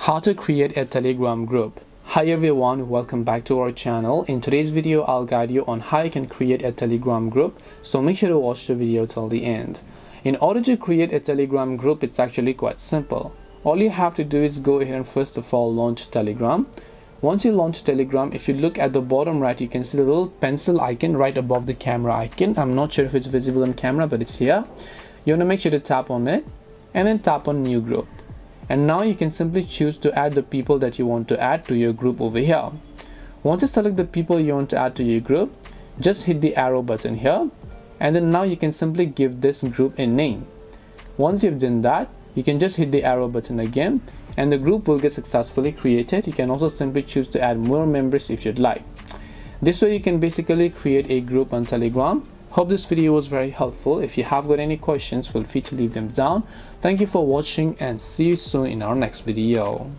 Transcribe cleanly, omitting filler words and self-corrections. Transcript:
How to create a Telegram group. Hi everyone, welcome back to our channel. In today's video I'll guide you on how you can create a Telegram group, so make sure to watch the video till the end. In order to create a Telegram group, it's actually quite simple. All you have to do is go ahead and first of all launch Telegram. Once you launch Telegram, if you look at the bottom right, you can see the little pencil icon right above the camera icon. I'm not sure if it's visible on camera, but it's here. You want to make sure to tap on it and then tap on new group. And now you can simply choose to add the people that you want to add to your group over here. Once you select the people you want to add to your group, just hit the arrow button here, and then now you can simply give this group a name. Once you've done that, you can just hit the arrow button again and the group will get successfully created. You can also simply choose to add more members if you'd like. This way you can basically create a group on Telegram. Hope this video was very helpful. If you have got any questions, feel free to leave them down. Thank you for watching and see you soon in our next video.